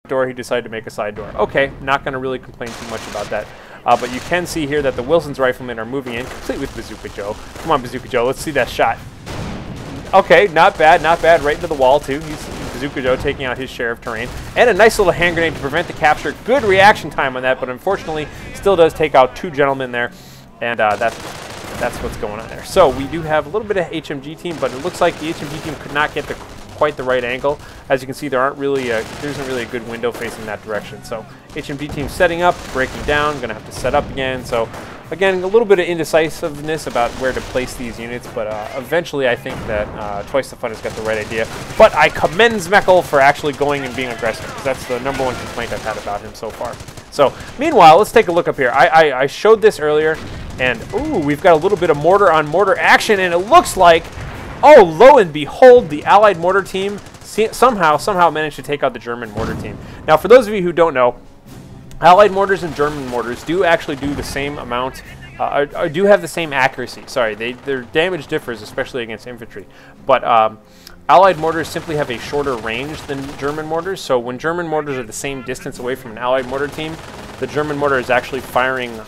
door, he decided to make a side door. Okay, not going to really complain too much about that. But you can see here that the Wilson's riflemen are moving in, complete with Bazooka Joe. Come on, Bazooka Joe, let's see that shot. Okay, not bad, right into the wall, too. He's Bazooka Joe taking out his share of terrain. And a nice little hand grenade to prevent the capture. Good reaction time on that, but unfortunately still does take out 2 gentlemen there. And that's what's going on there. So we do have a little bit of HMG team, but it looks like the HMG team could not get quite the right angle. As you can see, there isn't really a good window facing that direction. So HMG team setting up, breaking down, going to have to set up again. So again, a little bit of indecisiveness about where to place these units, but eventually I think that Twicethefun has got the right idea. But I commend szmelcPL for actually going and being aggressive, because that's the #1 complaint I've had about him so far. So meanwhile, let's take a look up here. I showed this earlier, and ooh, we've got a little bit of mortar on mortar action, and it looks like, oh, lo and behold, the Allied mortar team somehow managed to take out the German mortar team. Now, for those of you who don't know, Allied mortars and German mortars do actually do the same amount, do have the same accuracy. Sorry, their damage differs, especially against infantry. But Allied mortars simply have a shorter range than German mortars. So when German mortars are the same distance away from an Allied mortar team, the German mortar is actually firing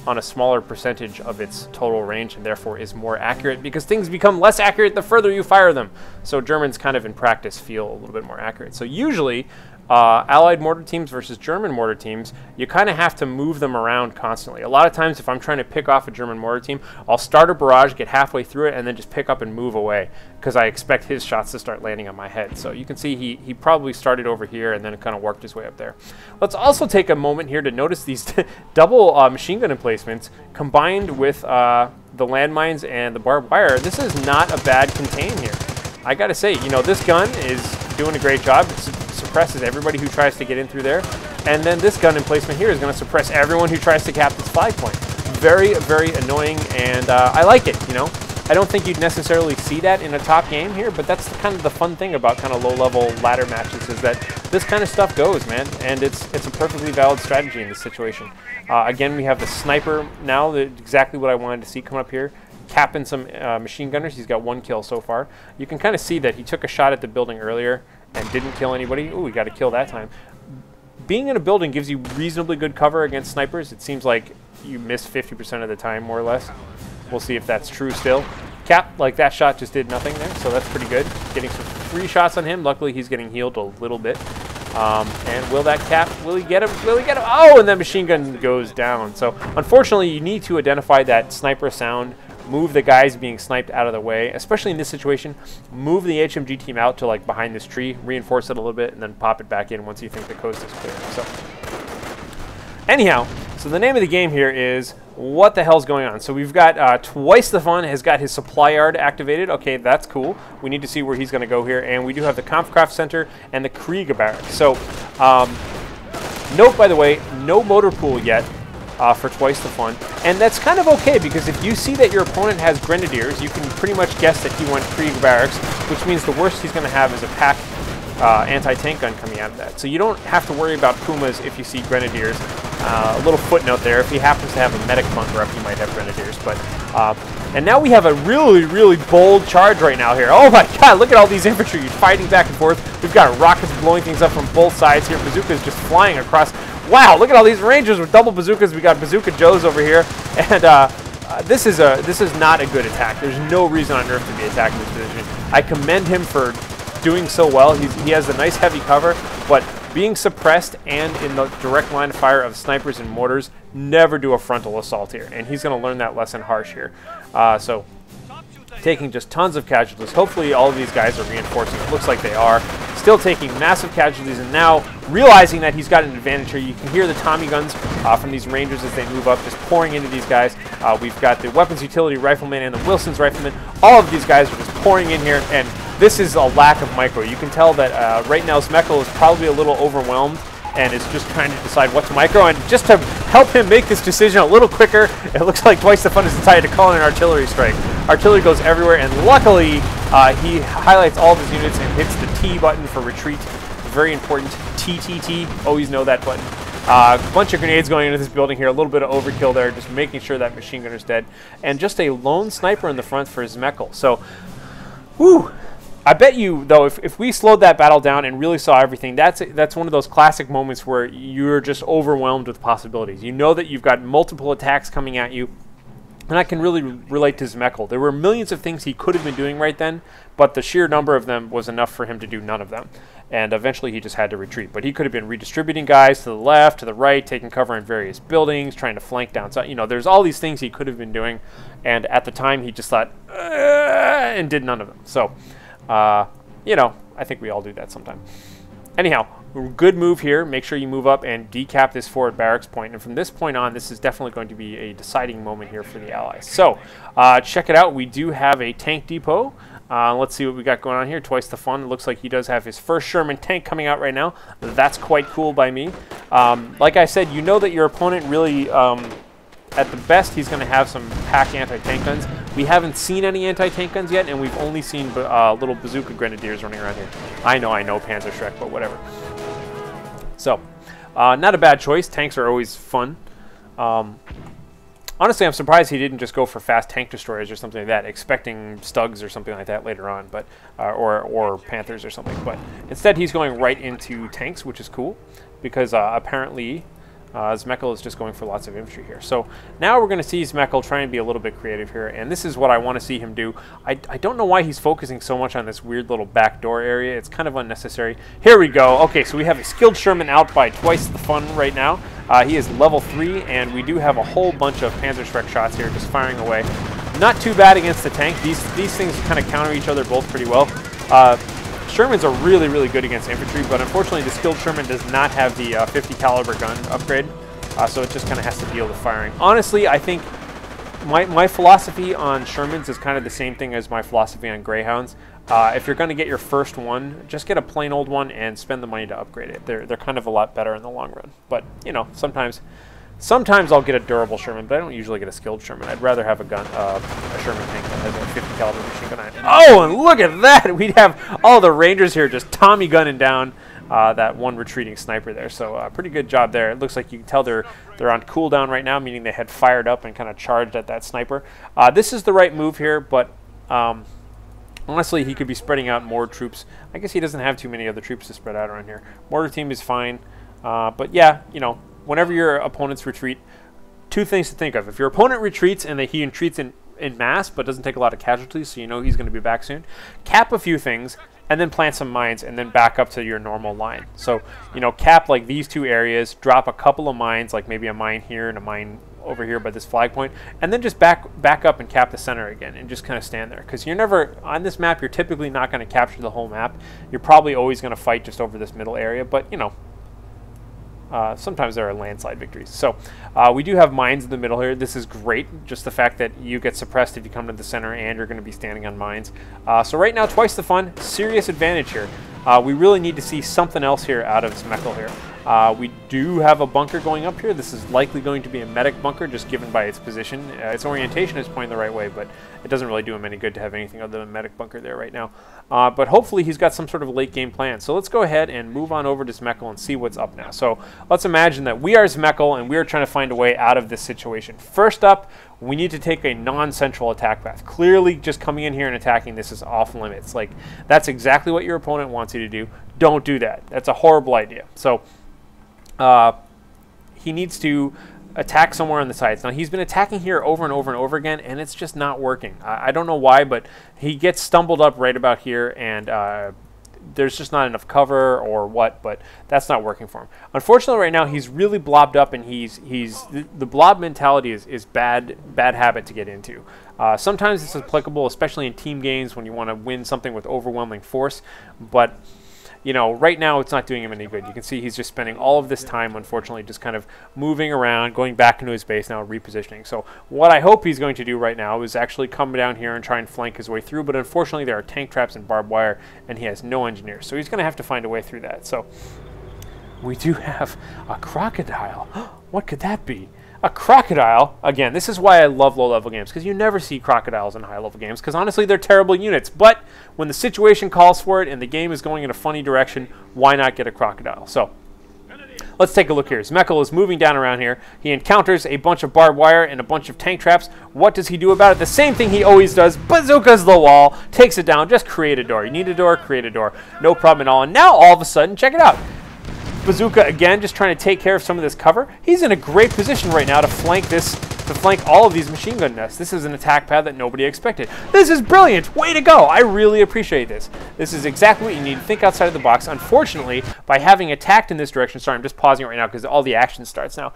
on a smaller percentage of its total range, and therefore is more accurate, because things become less accurate the further you fire them. So Germans kind of in practice feel a little bit more accurate. So usually Allied mortar teams versus German mortar teams, you kind of have to move them around constantly. A lot of times if I'm trying to pick off a German mortar team, I'll start a barrage, get halfway through it, and then just pick up and move away, because I expect his shots to start landing on my head. So you can see he probably started over here and then it kind of worked his way up there. Let's also take a moment here to notice these double machine gun emplacements combined with the landmines and the barbed wire. This is not a bad contain here. I gotta say, you know, this gun is doing a great job. It suppresses everybody who tries to get in through there. And then this gun emplacement here is going to suppress everyone who tries to cap this flag point. Very, very annoying, and I like it, you know. I don't think you'd necessarily see that in a top game here, but that's kind of the fun thing about kind of low-level ladder matches, is that this kind of stuff goes, man, and it's a perfectly valid strategy in this situation. Again, we have the sniper now, exactly what I wanted to see come up here, capping some machine gunners. He's got 1 kill so far. You can kind of see that he took a shot at the building earlier and didn't kill anybody. Ooh, we got a kill that time. Being in a building gives you reasonably good cover against snipers. It seems like you miss 50% of the time, more or less. We'll see if that's true still. Cap, like that shot just did nothing there, so that's pretty good. Getting some free shots on him. Luckily, he's getting healed a little bit. And will that cap, will he get him? Will he get him? Oh, and that machine gun goes down. So, unfortunately, you need to identify that sniper sound, move the guys being sniped out of the way, especially in this situation. Move the HMG team out to like behind this tree, reinforce it a little bit, and then pop it back in once you think the coast is clear. So anyhow, so the name of the game here is what the hell's going on? So we've got Twicethefun has got his supply yard activated. Okay, that's cool. We need to see where he's going to go here, and we do have the Kampfkraft Center and the Krieg Barracks. So note, by the way, no motor pool yet for Twicethefun, and that's kind of okay, because if you see that your opponent has grenadiers, you can pretty much guess that he went Krieg Barracks, which means the worst he's going to have is a pack anti-tank gun coming out of that. So you don't have to worry about Pumas if you see grenadiers. A little footnote there, if he happens to have a medic bunker up, he might have grenadiers. But and now we have a really, really bold charge right now here. Oh my god, look at all these infantry fighting back and forth. We've got rockets blowing things up from both sides here. Bazookas just flying across. Wow, look at all these rangers with double bazookas. We got Bazooka Joes over here, and this is not a good attack. There's no reason on earth to be attacking this position. I commend him for doing so well. He has a nice heavy cover, but being suppressed and in the direct line of fire of snipers and mortars, never do a frontal assault here, and he's going to learn that lesson harsh here. So taking just tons of casualties. Hopefully all of these guys are reinforcing. It looks like they are. Still taking massive casualties, and now realizing that he's got an advantage here. You can hear the Tommy guns from these rangers as they move up, just pouring into these guys. We've got the weapons utility rifleman and the Wilson's rifleman. All of these guys are just pouring in here, and this is a lack of micro. You can tell that right now szmelcPL is probably a little overwhelmed and is just trying to decide what to micro. And just to help him make this decision a little quicker, it looks like Twicethefun has decided to call in an artillery strike. Artillery goes everywhere, and luckily he highlights all of his units and hits the T button for retreat. Very important. TTT. Always know that button. A bunch of grenades going into this building here. A little bit of overkill there, just making sure that machine gunner's dead. And just a lone sniper in the front for szmelcPL. So, whew. I bet you, though, if we slowed that battle down and really saw everything, that's one of those classic moments where you're just overwhelmed with possibilities. You know that you've got multiple attacks coming at you, and I can really relate to szmelcPL. There were millions of things he could have been doing right then, but the sheer number of them was enough for him to do none of them. And eventually he just had to retreat. But he could have been redistributing guys to the left, to the right, taking cover in various buildings, trying to flank down. So, you know, there's all these things he could have been doing, and at the time he just thought, and did none of them. So, you know, I think we all do that sometime. Anyhow, good move here. Make sure you move up and decap this forward barracks point. And from this point on, this is definitely going to be a deciding moment here for the Allies. So, check it out. We do have a tank depot. Let's see what we got going on here. Twicethefun. It looks like he does have his first Sherman tank coming out right now. That's quite cool by me. Like I said, you know that your opponent really, at the best, he's going to have some pack anti-tank guns. We haven't seen any anti-tank guns yet, and we've only seen little bazooka grenadiers running around here. I know, Panzer Shrek, but whatever. So, not a bad choice. Tanks are always fun. Honestly, I'm surprised he didn't just go for fast tank destroyers or something like that, expecting Stugs or something like that later on, but or Panthers or something. But instead, he's going right into tanks, which is cool, because apparently szmelcPL is just going for lots of infantry here. So now we're going to see szmelcPL try and be a little bit creative here, and this is what I want to see him do. I don't know why he's focusing so much on this weird little backdoor area. It's kind of unnecessary. Here we go. Okay, so we have a skilled Sherman out by Twicethefun right now. He is level 3, and we do have a whole bunch of Panzer Shrek shots here just firing away. Not too bad against the tank. These things kind of counter each other both pretty well. Shermans are really, really good against infantry, but unfortunately the skilled Sherman does not have the 50 caliber gun upgrade, so it just kind of has to deal with firing. Honestly, I think my philosophy on Shermans is kind of the same thing as my philosophy on Greyhounds. If you're going to get your first one, just get a plain old one and spend the money to upgrade it. They're kind of a lot better in the long run. But, you know, sometimes I'll get a durable Sherman, but I don't usually get a skilled Sherman. I'd rather have a Sherman tank that has a 50 caliber machine gun on it. Oh, and look at that! We'd have all the Rangers here just Tommy gunning down that one retreating sniper there. So pretty good job there. It looks like you can tell they're on cooldown right now, meaning they had fired up and kind of charged at that sniper. This is the right move here, but honestly, he could be spreading out more troops. I guess he doesn't have too many other troops to spread out around here. Mortar team is fine, but yeah, you know, whenever your opponents retreat, two things to think of. If your opponent retreats and he retreats in mass but doesn't take a lot of casualties, so you know he's going to be back soon, cap a few things and then plant some mines and then back up to your normal line. So, you know, cap like these two areas, drop a couple of mines, like maybe a mine here and a mine over here by this flag point, and then just back up and cap the center again and just kind of stand there. Because you're never, on this map, you're typically not going to capture the whole map. You're probably always going to fight just over this middle area, but, you know, sometimes there are landslide victories. So we do have mines in the middle here. This is great. Just the fact that you get suppressed if you come to the center and you're going to be standing on mines. So right now, Twicethefun, serious advantage here. We really need to see something else here out of szmelcPL here. We do have a bunker going up here. This is likely going to be a medic bunker, just given by its position. Its orientation is pointing the right way, but it doesn't really do him any good to have anything other than a medic bunker there right now. But hopefully he's got some sort of late game plan. So let's go ahead and move on over to szmelcPL and see what's up now. So let's imagine that we are szmelcPL and we are trying to find a way out of this situation. First up, we need to take a non-central attack path. Clearly, just coming in here and attacking this is off limits. Like, that's exactly what your opponent wants you to do. Don't do that. That's a horrible idea. So he needs to attack somewhere on the sides. Now, he's been attacking here over and over and over again, and it's just not working. I don't know why, but he gets stumbled up right about here, and there's just not enough cover or what, but that's not working for him. Unfortunately, right now, he's really blobbed up, and the blob mentality is bad habit to get into. Sometimes it's applicable, especially in team games when you want to win something with overwhelming force, but you know, right now it's not doing him any good. You can see he's just spending all of this time, unfortunately, just kind of moving around, going back into his base now, repositioning. So what I hope he's going to do right now is actually come down here and try and flank his way through, but unfortunately there are tank traps and barbed wire, and he has no engineers. So he's going to have to find a way through that. So we do have a crocodile. What could that be? A crocodile. Again, this is why I love low-level games, because you never see crocodiles in high-level games, because honestly, they're terrible units. But when the situation calls for it and the game is going in a funny direction, why not get a crocodile? So let's take a look here. Zmekl is moving down around here. He encounters a bunch of barbed wire and a bunch of tank traps. What does he do about it? The same thing he always does. Bazookas the wall, takes it down, just create a door. You need a door, create a door. No problem at all. And now all of a sudden, check it out. Bazooka again, just trying to take care of some of this cover. He's in a great position right now to flank all of these machine gun nests. This is an attack path that nobody expected. This is brilliant. Way to go. I really appreciate this. This is exactly what you need to think outside of the box. Unfortunately, by having attacked in this direction, sorry, I'm just pausing it right now because all the action starts now.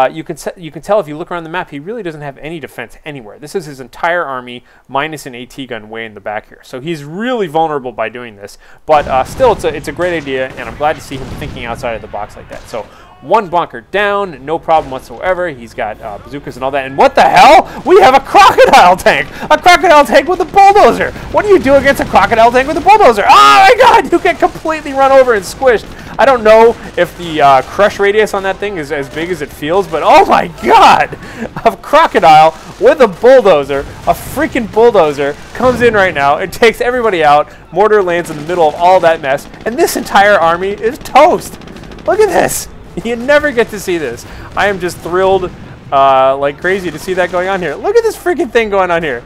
You can tell if you look around the map, he really doesn't have any defense anywhere. This is his entire army minus an AT gun way in the back here. So he's really vulnerable by doing this. But still, it's a great idea, and I'm glad to see him thinking outside of the box like that. So one bunker down, no problem whatsoever. He's got bazookas and all that. And what the hell? We have a crocodile tank! A crocodile tank with a bulldozer! What do you do against a crocodile tank with a bulldozer? Oh my god! You get completely run over and squished. I don't know if the crush radius on that thing is as big as it feels, but oh my god! A crocodile with a bulldozer, a freaking bulldozer, comes in right now and takes everybody out. Mortar lands in the middle of all that mess, and this entire army is toast! Look at this! You never get to see this. I am just thrilled like crazy to see that going on here. Look at this freaking thing going on here.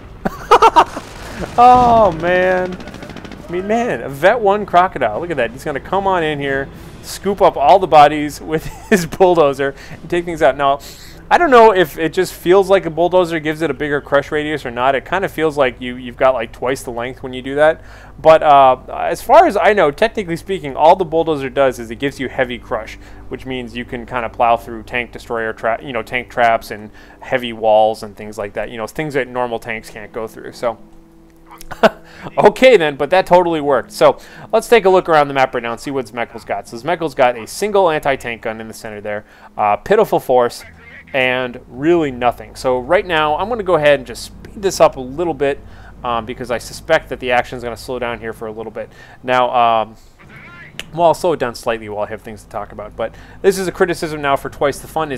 Oh, man. I mean, man, a Vet 1 crocodile. Look at that. He's going to come on in here, scoop up all the bodies with his bulldozer, and take things out. Now, I don't know if it just feels like a bulldozer gives it a bigger crush radius or not. It kind of feels like you've got like twice the length when you do that. But as far as I know, technically speaking, all the bulldozer does is it gives you heavy crush, which means you can kind of plow through tank destroyer tank traps and heavy walls and things like that. Things that normal tanks can't go through. So. Okay then, but that totally worked. So let's take a look around the map right now and see what Zmekl's got. So Zmekl's got a single anti-tank gun in the center there, pitiful force, and really nothing. So right now I'm going to go ahead and just speed this up a little bit because I suspect that the action is going to slow down here for a little bit. Now, well, I'll slow it down slightly while I have things to talk about. But this is a criticism now for Twicethefun is